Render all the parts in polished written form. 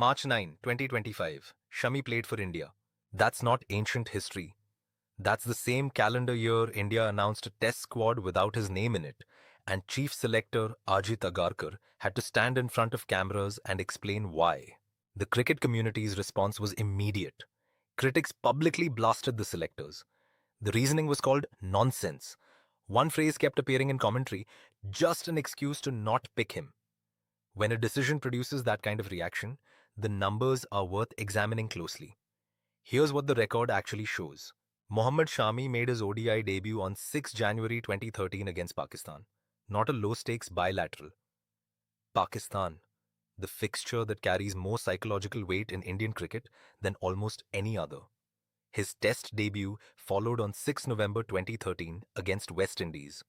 March 9, 2025, Shami played for India. That's not ancient history. That's the same calendar year India announced a test squad without his name in it, and chief selector Ajit Agarkar had to stand in front of cameras and explain why. The cricket community's response was immediate. Critics publicly blasted the selectors. The reasoning was called nonsense. One phrase kept appearing in commentary, just an excuse to not pick him. When a decision produces that kind of reaction, the numbers are worth examining closely. Here's what the record actually shows. Mohammed Shami made his ODI debut on 6 January 2013 against Pakistan. Not a low-stakes bilateral. Pakistan, the fixture that carries more psychological weight in Indian cricket than almost any other. His test debut followed on 6 November 2013 against West Indies.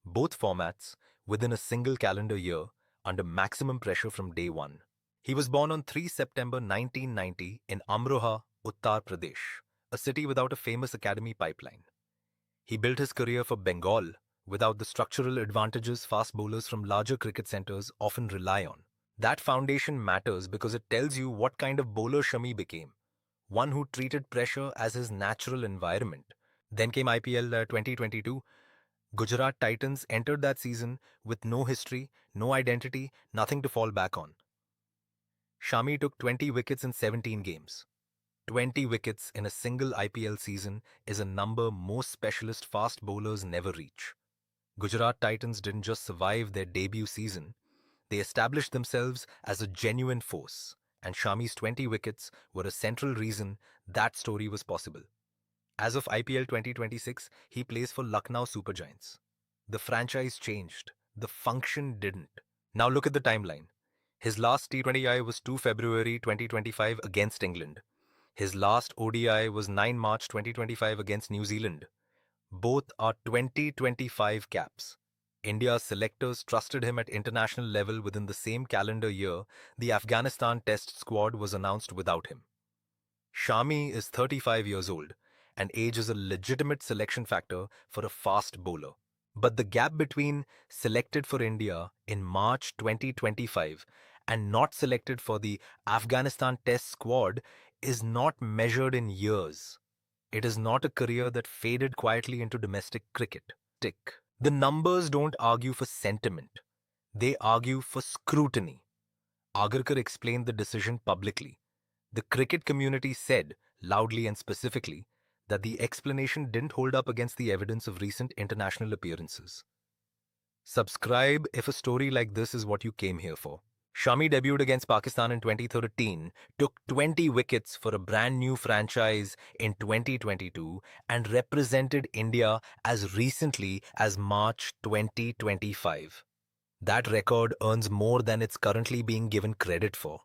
Both formats within a single calendar year under maximum pressure from day one. He was born on 3 September 1990 in Amroha, Uttar Pradesh, a city without a famous academy pipeline. He built his career for Bengal without the structural advantages fast bowlers from larger cricket centres often rely on. That foundation matters because it tells you what kind of bowler Shami became. One who treated pressure as his natural environment. Then came IPL 2022. Gujarat Titans entered that season with no history, no identity, nothing to fall back on. Shami took 20 wickets in 17 games. 20 wickets in a single IPL season is a number most specialist fast bowlers never reach. Gujarat Titans didn't just survive their debut season, they established themselves as a genuine force, and Shami's 20 wickets were a central reason that story was possible. As of IPL 2026, he plays for Lucknow Super Giants. The franchise changed, the function didn't. Now look at the timeline. His last T20I was 2 February 2025 against England. His last ODI was 9 March 2025 against New Zealand. Both are 2025 caps. India's selectors trusted him at international level within the same calendar year the Afghanistan Test squad was announced without him. Shami is 35 years old, and age is a legitimate selection factor for a fast bowler. But the gap between selected for India in March 2025 and not selected for the Afghanistan Test squad is not measured in years. It is not a career that faded quietly into domestic cricket. The numbers don't argue for sentiment. They argue for scrutiny. Agarkar explained the decision publicly. The cricket community said, loudly and specifically, that the explanation didn't hold up against the evidence of recent international appearances. Subscribe if a story like this is what you came here for. Shami debuted against Pakistan in 2013, took 20 wickets for a brand new franchise in 2022, and represented India as recently as March 2025. That record earns more than it's currently being given credit for.